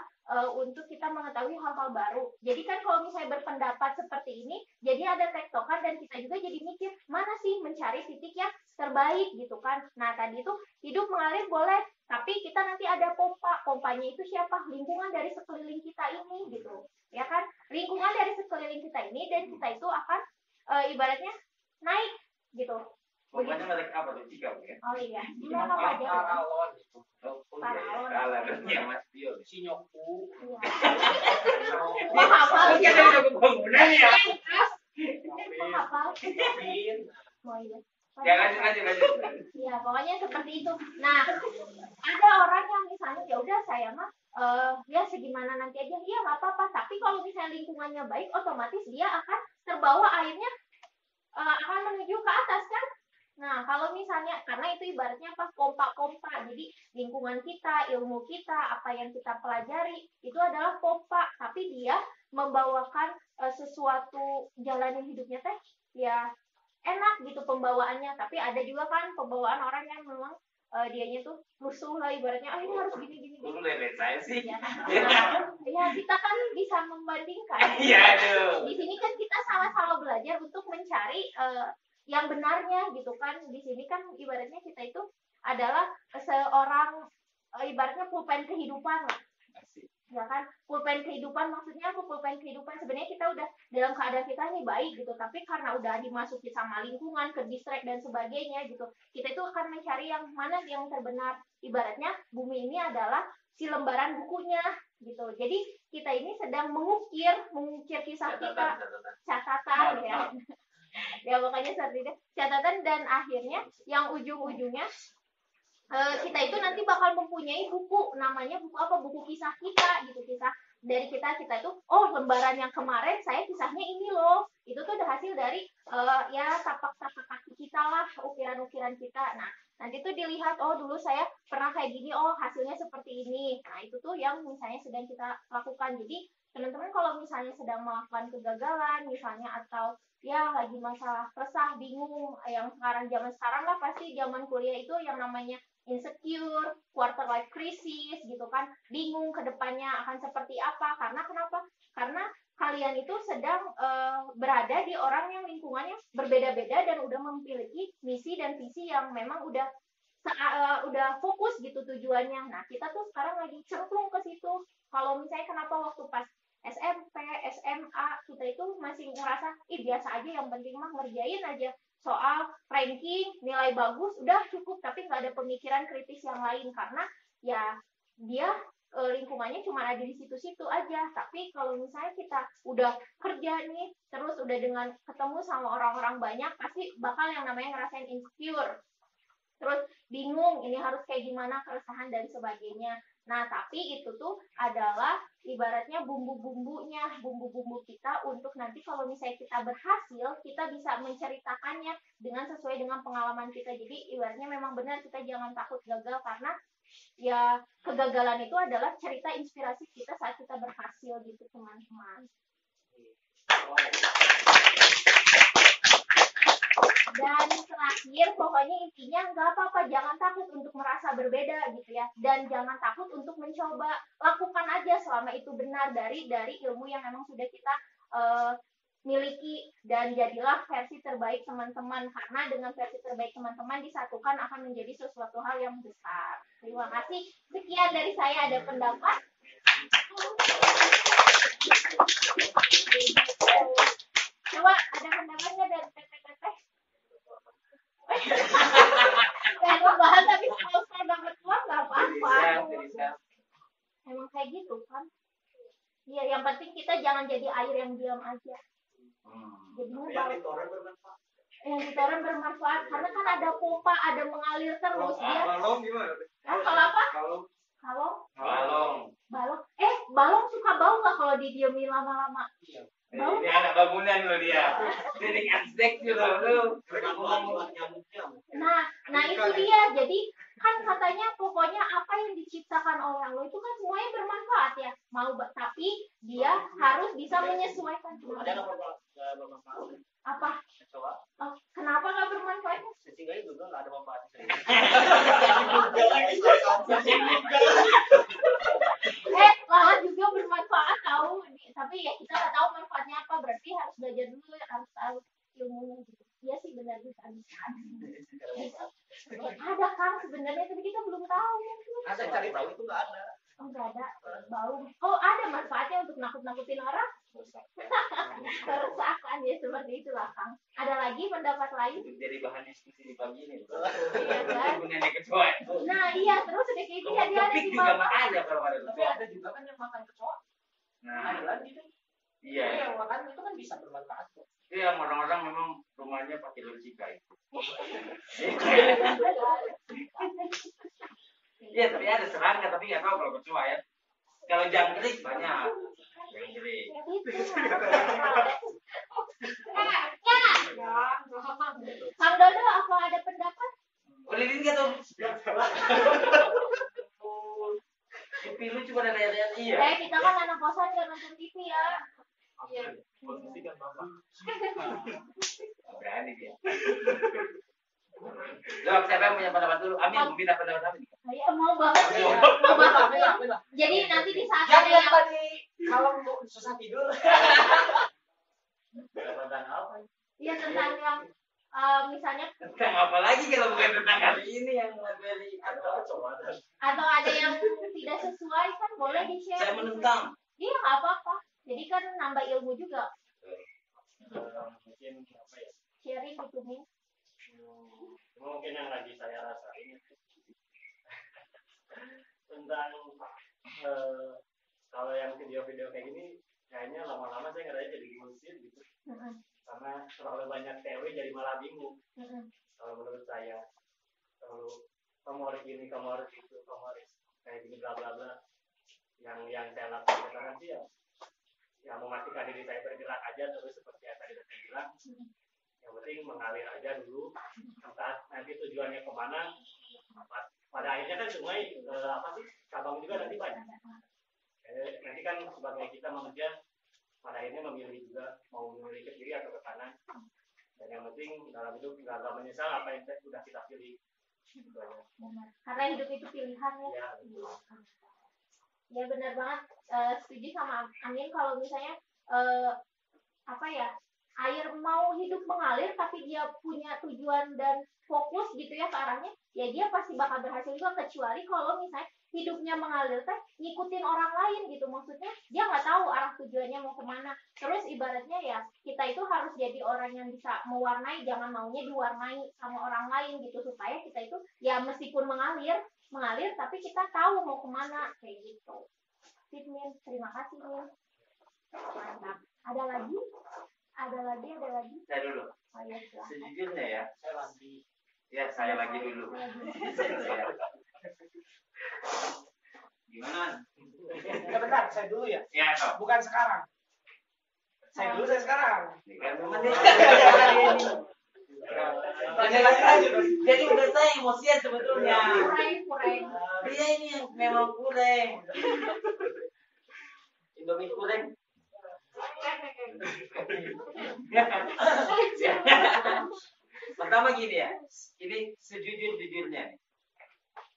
untuk kita mengetahui hal-hal baru. Jadi kan kalau misalnya berpendapat seperti ini, jadi ada tektokan dan kita juga jadi mikir mana sih mencari titik yang terbaik gitu kan. Nah tadi itu hidup mengalir boleh, tapi kita nanti ada pompanya itu siapa? Lingkungan dari sekeliling kita ini gitu, ya kan? Lingkungan dari sekeliling kita ini dan kita itu akan ibaratnya naik gitu. Pokoknya mereka apa tuh jika ya? Oh iya, gimana Pak aja? Paralon. Ya Mas Bio. Si nyoku. Apa? Oke, ada pembangunan ya. Apa? Oh iya. Ya lanjut. Ya pokoknya seperti itu. Nah, ada orang yang misalnya ya udah saya mah ya segimana nanti aja, iya nggak apa-apa. Tapi kalau misalnya lingkungannya baik, otomatis dia akan terbawa airnya akan menuju ke atas kan. Nah, kalau misalnya, karena itu ibaratnya apa? Pompa. Jadi, lingkungan kita, ilmu kita, apa yang kita pelajari, itu adalah pompa. Tapi dia membawakan sesuatu jalanan hidupnya teh, ya enak gitu pembawaannya. Tapi ada juga kan pembawaan orang yang memang dianya tuh rusuh lah ibaratnya. Ini harus gini. Dulu lihat saya sih. Ya, kita kan bisa membandingkan. Iya, aduh. Di sini kan kita sama-sama belajar untuk mencari yang benarnya gitu kan. Di sini kan ibaratnya kita itu adalah seorang ibaratnya pulpen kehidupan lah. Ya kan, pulpen kehidupan maksudnya apa? Pulpen kehidupan sebenarnya kita udah dalam keadaan kita ini baik gitu, tapi karena udah dimasuki sama lingkungan, ke distract dan sebagainya gitu, kita itu akan mencari yang mana yang terbenar. Ibaratnya bumi ini adalah si lembaran bukunya gitu. Jadi kita ini sedang mengukir kisah kita, catatan ya. Ya pokoknya seperti itu, catatan, dan akhirnya yang ujung-ujungnya kita itu nanti bakal mempunyai buku, namanya buku apa? Buku kisah kita gitu, kisah dari kita itu, oh lembaran yang kemarin saya kisahnya ini loh, itu tuh udah hasil dari ya tapak-tapak kaki kita lah, ukiran-ukiran kita. Nah nanti tuh dilihat, oh dulu saya pernah kayak gini, oh hasilnya seperti ini. Nah itu tuh yang misalnya sedang kita lakukan. Jadi teman-teman kalau misalnya sedang melakukan kegagalan misalnya, atau ya lagi masalah resah, bingung, yang zaman sekarang lah, pasti zaman kuliah itu yang namanya insecure, quarter life crisis gitu kan, bingung ke depannya akan seperti apa. Karena kenapa? Karena kalian itu sedang berada di orang yang lingkungannya berbeda-beda dan udah memiliki misi dan visi yang memang udah fokus gitu tujuannya. Nah kita tuh sekarang lagi cemplung ke situ. Kalau misalnya kenapa waktu pas SMP, SMA kita itu masih ngerasa biasa aja, yang penting mah ngerjain aja soal ranking, nilai bagus, udah cukup, tapi nggak ada pemikiran kritis yang lain. Karena ya dia lingkungannya cuma ada di situ-situ aja. Tapi kalau misalnya kita udah kerja nih, terus udah dengan ketemu sama orang-orang banyak, pasti bakal yang namanya ngerasain insecure, terus bingung ini harus kayak gimana, keresahan dan sebagainya. Nah tapi itu tuh adalah ibaratnya bumbu-bumbunya, bumbu-bumbu kita untuk nanti kalau misalnya kita berhasil, kita bisa menceritakannya dengan sesuai dengan pengalaman kita. Jadi ibaratnya memang benar, kita jangan takut gagal, karena ya kegagalan itu adalah cerita inspirasi kita saat kita berhasil gitu teman-teman. Dan terakhir, pokoknya intinya nggak apa-apa, jangan takut untuk merasa berbeda gitu ya, dan jangan takut untuk mencoba, lakukan aja selama itu benar dari ilmu yang memang sudah kita miliki, dan jadilah versi terbaik teman-teman, karena dengan versi terbaik teman-teman disatukan akan menjadi sesuatu hal yang besar. Terima kasih, sekian dari saya. Ada pendapat? Coba ada pendapatnya dari teteh-teteh? Kalau bahas tapi kalau dapat uang nggak apa-apa. Emang kayak gitu kan? Iya, yang penting kita jangan jadi air yang diam aja. Jadi yang ditoren bermanfaat, karena kan ada pompa, ada mengalir terus dia. Balong gimana? Kalau apa? Balong. Balong suka bau nggak kalau didiemin lama-lama? Bau. Ini anak bangunan loh dia. Jadi arsitek gitu loh. Nah itu dia. Jadi kan katanya pokoknya apa yang diciptakan oleh Allah itu kan semuanya bermanfaat ya. Tapi dia harus bisa menyesuaikan. Apa? Oh, kenapa nggak bermanfaat? Lalat juga bermanfaat tahu, tapi ya kita nggak tahu manfaatnya apa. Berarti harus belajar dulu, harus tahu ilmunya gitu. Iya sih benar, bisa. Ada kan sebenarnya, tapi kita belum tahu. Ada cari tahu itu nggak ada. Enggak ada bau. Oh ada manfaatnya untuk nakut-nakutin orang. Keresahan ya seperti itulah Kang. Ada lagi pendapat lain? Jadi bahan diskusi di pagi ini. Iya kan? Kecoa. Nah iya, terus udah kayak gini dia ada di juga bawah. ada kalau ada Tapi kecoa. ada juga kan yang makan kecoa. Nah, Ada lagi kan. iya. Yang makan itu kan bisa bermanfaat. Itu yang orang-orang memang rumahnya pakai logika itu. Iya, tapi ada serangga, tapi nggak tahu kalau kecoa ya. Kalau jangkrik banyak. Jangkrik. Kang Dodo, apa ada pendapat? Lilin nggak tahu. TV lu cuma ada lihat-lihat iya. Kita kan anak kosan nggak nonton TV ya. Iya. Berani dia. Loh, siapa yang punya pendapat dulu? Amin, minta pendapat Amin. Saya mau banget nih. Mau banget. Jadi nanti di saat Yang ada yang tadi kalau susah tidur. Iya tentang yang misalnya Tentang apa lagi kalau bukan tentang kali ini yang materi atau ada yang tidak sesuai kan boleh di-share. saya menentang. Iya nggak apa-apa. Jadi kan nambah ilmu juga. Mungkin apa ya? Sharing gitu nih. Mungkin yang lagi saya rasain tentang kalau yang video-video kayak gini kayaknya lama-lama saya ngerasa jadi gusir gitu. Karena terlalu banyak teori jadi malah bingung. Kalau menurut saya, kamu harus gini, kamu harus itu, kamu harus kayak gini bla bla bla. Yang saya lakukan sekarang sih ya memastikan diri saya bergerak aja terus seperti yang tadi saya bilang. Yang penting mengalir aja dulu, entah nanti tujuannya kemana. Pada akhirnya kan sungai cabang juga nanti banyak. Nanti kan sebagai kita manusia pada akhirnya memilih juga mau memilih ke kiri atau ke kanan. Dan yang penting dalam hidup nggak menyesal apa yang sudah kita pilih. Karena hidup itu pilihan ya. Ya benar banget, setuju sama Amin kalau misalnya air mau hidup mengalir tapi dia punya tujuan dan fokus gitu ya ke arahnya, ya dia pasti bakal berhasil juga, kecuali kalau misalnya hidupnya mengalir ngikutin orang lain gitu, maksudnya dia nggak tahu arah tujuannya mau kemana. Terus ibaratnya ya kita itu harus jadi orang yang bisa mewarnai, jangan maunya diwarnai sama orang lain gitu, supaya kita itu ya meskipun mengalir tapi kita tahu mau kemana kayak gitu. Sip, Min. Terima kasih, Min. Mantap. Ada lagi? Saya dulu. Oh, iya, silahkan. Sejujurnya ya, saya lagi dulu. Gimana? Bentar, saya dulu ya. Ya, toh. Bukan sekarang. Saya dulu, saya sekarang. Jadi udah saya emosian sebetulnya. Kurang. Dia ini yang memang kurang. Indomie kurang. Pertama gini ya, ini sejujur-jujurnya nih.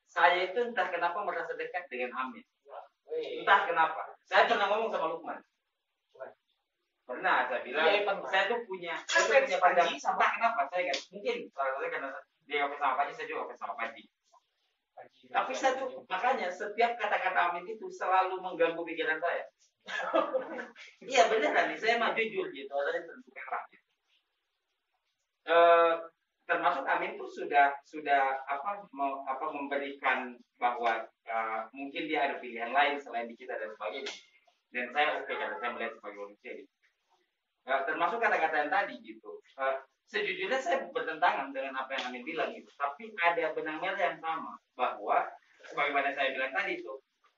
Saya itu entah kenapa merasa dekat dengan Amin. Entah kenapa. Saya pernah ngomong sama Lukman. Pernah saya bilang, saya tuh punya pandangan. Entah kenapa saya kan, mungkin salah karena dia ngomong sama Panji, saya juga ngomong sama Panji. Tapi saya tuh makanya setiap kata-kata Amin itu selalu mengganggu pikiran saya. Iya beneran nih, saya mah jujur gitu, ada terbuka rakyat. Termasuk Amin tuh sudah memberikan bahwa mungkin dia ada pilihan lain selain di kita dan sebagainya. Dan saya oke karena saya melihat sebagai manusia gitu. Termasuk kata-kata yang tadi gitu. Sejujurnya saya bertentangan dengan apa yang Amin bilang gitu. Tapi ada benang merah yang sama bahwa sebagaimana saya bilang tadi itu,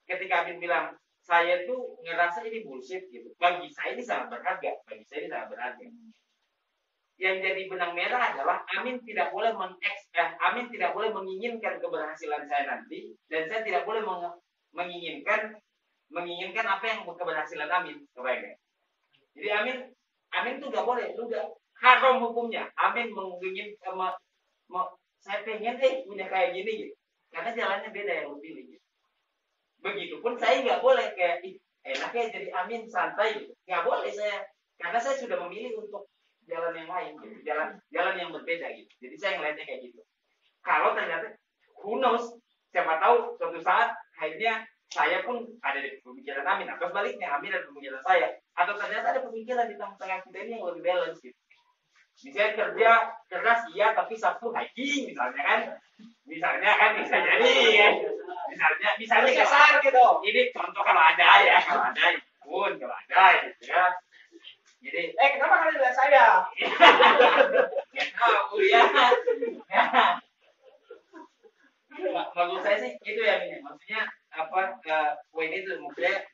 ketika Amin bilang saya tuh ngerasa ini bullshit gitu. Bagi saya ini sangat berharga. Yang jadi benang merah adalah Amin tidak boleh menginginkan keberhasilan saya nanti, dan saya tidak boleh menginginkan apa yang keberhasilan Amin. Kebayang. Jadi Amin tuh nggak boleh, juga haram hukumnya. Amin menginginkan saya pengen punya kayak gini gitu. Karena jalannya beda yang lu pilih gitu. Begitupun saya nggak boleh kayak enaknya jadi Amin santai gitu. Nggak boleh saya, karena saya sudah memilih untuk jalan yang lain gitu. Jalan yang berbeda gitu. Jadi saya ngeliatnya kayak gitu. Kalau ternyata who knows, siapa tahu suatu saat akhirnya saya pun ada di pemikiran Amin, atau sebaliknya Amin ada di pemikiran saya, atau ternyata ada pemikiran di tengah-tengah kita ini yang lebih balance gitu. Misalnya kerja keras iya, tapi Sabtu hiking misalnya kan, bisa jadi kan. Misalnya kasar gitu. Ini contoh kalau ada gitu ya. Jadi Kenapa kalian lihat saya? ya tahu ya. Menurut saya sih itu ya, maksudnya poin itu maksudnya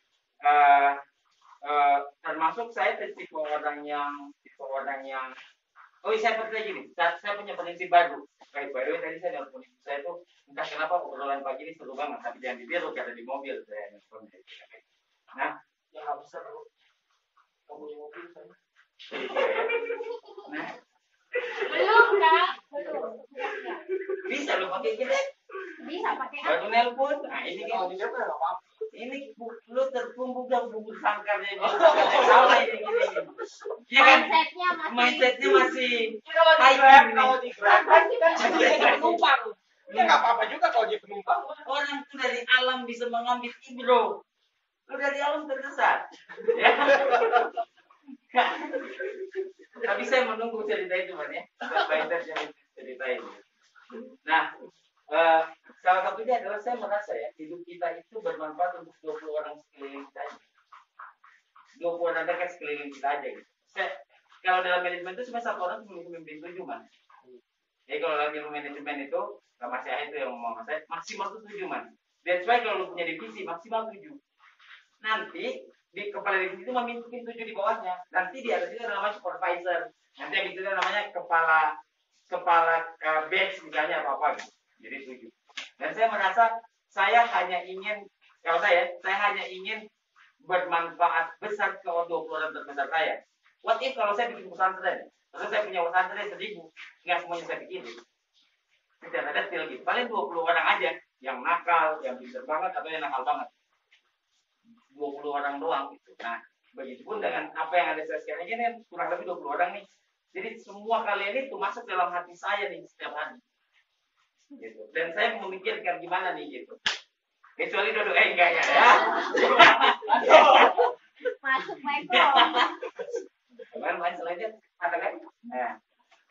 termasuk saya tipe orang yang saya percaya gini, saya punya prinsip baru. Kayak baru tadi saya dalam prinsip saya tuh entah kenapa obrolan pagi ini seru banget, tapi jangan ditiru karena di mobil saya. Nah, Ya nggak bisa bro. Kamu di mobil saya. Nah, belum. bisa lo pakai gini. Bisa pakai apa? Baru nelpon. Nah, ini kan Kalau di mobil nggak apa-apa. ini lu terkumpul dan bubur sangkarnya ini. Salah ini gini. Ya kan? Mindsetnya masih. Kalau di Grab kan jadi penumpang. Ya nggak apa-apa juga kalau dia penumpang. Orang itu dari alam bisa mengambil ibro. Lu dari alam tersesat. Ya. Tapi saya menunggu cerita itu man ya. Mindset yang ceritain. Nah, salah satunya adalah saya merasa ya, hidup kita itu bermanfaat untuk 20 orang sekeliling kita aja. 20 orang dekat sekeliling kita aja gitu. Kalau dalam manajemen itu cuma satu orang memiliki pemimpin 7 man. Jadi kalau dalam ilmu manajemen itu, Mas Yahya itu yang ngomong maksimal itu 7 man. That's why kalau lu punya divisi maksimal 7. Nanti di kepala divisi itu memimpin 7 di bawahnya. Nanti di atas itu namanya supervisor. Nanti yang itu namanya kepala batch misalnya apa gitu. Jadi 7. Dan saya merasa saya hanya ingin bermanfaat besar ke 20 orang terbesar saya. What if kalau saya bikin pesantren? Terus saya punya pesantren 1000, nggak semuanya saya bikin. Secara detail gitu. Paling 20 orang aja yang nakal, yang pintar banget atau yang nakal banget. 20 orang doang gitu. Nah, begitupun dengan apa yang ada saya sekarang ini kurang lebih 20 orang nih. Jadi semua kalian itu masuk dalam hati saya nih setiap hari. Gitu. Dan saya memikirkan gimana nih gitu. Kecuali Dodo enggak ya. Masuk Michael. Kemarin main selanjutnya ada kan? Nah,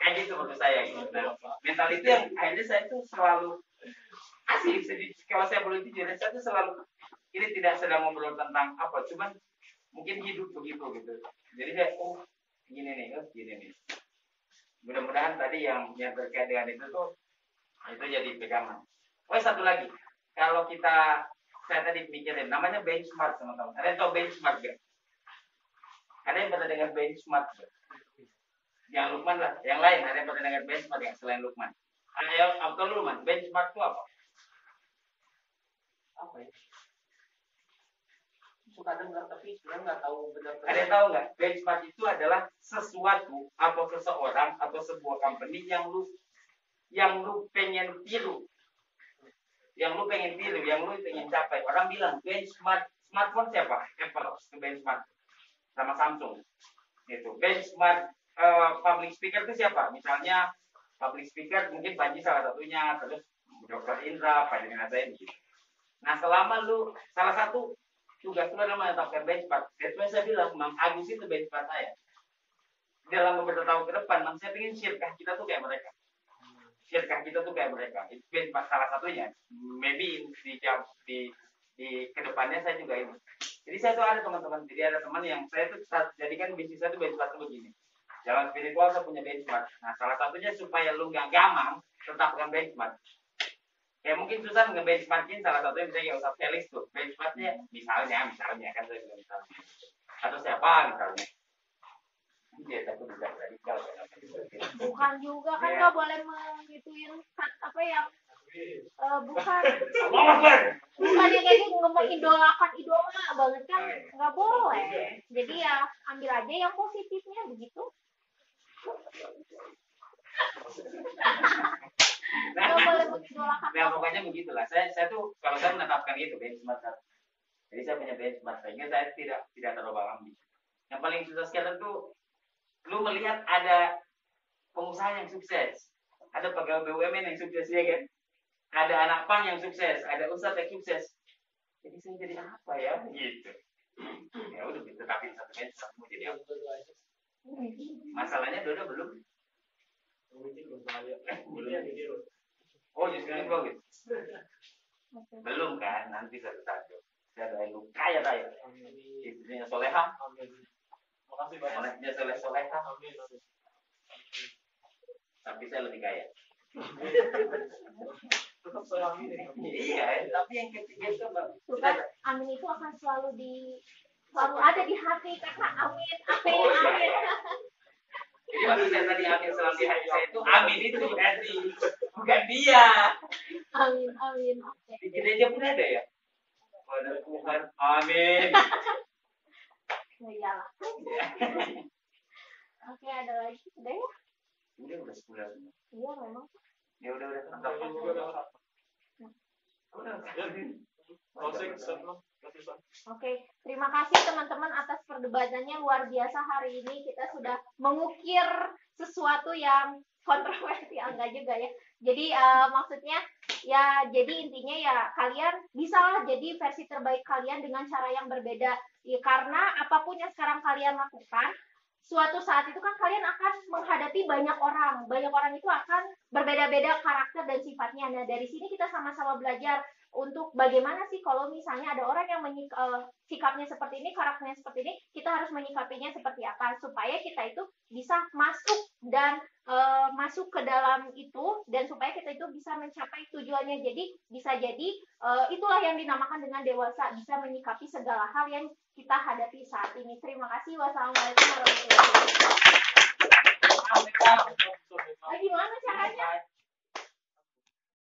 kayak gitu menurut saya gitu. Nah, mental itu yang akhirnya saya tuh selalu asli kalau saya boleh jujur, saya tuh selalu ini tidak sedang ngobrol tentang apa, cuman mungkin hidup begitu gitu. Jadi saya gini nih. Mudah-mudahan tadi yang terkait dengan itu tuh itu jadi pegangan. Satu lagi, kalau saya tadi mikirin namanya benchmark teman-teman. Ada yang tahu benchmark gak? Ada yang pernah dengar benchmark gak? Yang Lukman lah, yang lain ada yang pernah dengar benchmark yang selain Lukman? Ayo, Abdul Lukman, benchmark itu apa? Apa ya? Suka dengar tapi sebenarnya nggak tahu benar. Ada yang tahu nggak? Benchmark itu adalah sesuatu atau seseorang atau sebuah company yang lu pengen tiru, yang lu pengen capai. Orang bilang benchmark smartphone siapa? Apple itu benchmark sama Samsung. Itu benchmark public speaker itu siapa? Misalnya public speaker mungkin Panji salah satunya, terus Dr. Indra, Pak Dengan saya begitu. Nah, selama lu salah satu tugas lu adalah menetapkan benchmark. That's why saya bilang Mang Agus itu benchmark saya. Dalam beberapa tahun ke depan, saya ingin syirkah kita tuh kayak mereka. Itu benchmark salah satunya. Maybe di kedepannya saya juga ini. Jadi saya tuh ada teman-teman. Jadi ada teman yang saya tuh jadikan bisnis saya tuh benchmark tuh begini. Jalan spiritual saya punya benchmark. Nah, salah satunya supaya lu nggak gamang, tetapkan benchmark. Ya mungkin susah nge-benchmarkin salah satunya misalnya Ustaz Felix tuh. Benchmarknya misalnya kan saya bilang misalnya. Atau siapa misalnya. Dia takut tidak radikal. Bukan juga kan nggak boleh mengituin apa yang bukan yang kayak gitu mengidolakan idola banget kan nggak boleh. Jadi ya ambil aja yang positifnya begitu. Nah, pokoknya begitulah. Saya tuh kalau saya menetapkan itu benchmark. Jadi saya punya benchmark sehingga saya tidak terlalu ambis. Yang paling susah sekarang tuh lu melihat ada pengusaha yang sukses, ada pegawai BUMN yang sukses ya kan, ada anak pang yang sukses, ada ustadz yang sukses. Jadi saya jadi apa ya gitu. Ya udah ditetapin satu benchmark mau jadi apa. Masalahnya Dodo belum. Oh justru ini bagus. Belum kan, nanti satu-satu. Saya doain lu kaya. Istrinya soleha. Makasih Bapak. Anaknya soleha. Tapi saya lebih kaya. Tetap saya amin. Iya, tapi yang ketiga itu Bukan, amin itu akan selalu ada di hati karena amin. Jadi waktu saya tadi amin selalu di hati saya itu amin itu berarti bukan dia. Amin. Di gereja pun ada ya. Pada Tuhan, amin. Oh iyalah. Oke, ada lagi udah ya? Udah 10. Iya memang. Ya udah. Oke, terima kasih teman-teman atas perdebatannya luar biasa hari ini. Kita sudah mengukir sesuatu yang kontroversial enggak juga ya. Jadi maksudnya ya jadi intinya ya kalian bisa jadi versi terbaik kalian dengan cara yang berbeda. Ya, karena apapun yang sekarang kalian lakukan, suatu saat itu kan kalian akan menghadapi banyak orang. Banyak orang itu akan berbeda-beda karakter dan sifatnya. Nah, dari sini kita sama-sama belajar untuk bagaimana sih kalau misalnya ada orang yang sikapnya seperti ini, karakternya seperti ini, kita harus menyikapinya seperti apa supaya kita itu bisa masuk dan masuk ke dalam itu, dan supaya kita itu bisa mencapai tujuannya. Jadi bisa jadi itulah yang dinamakan dengan dewasa, bisa menyikapi segala hal yang kita hadapi saat ini. Terima kasih. Wassalamualaikum warahmatullahi wabarakatuh.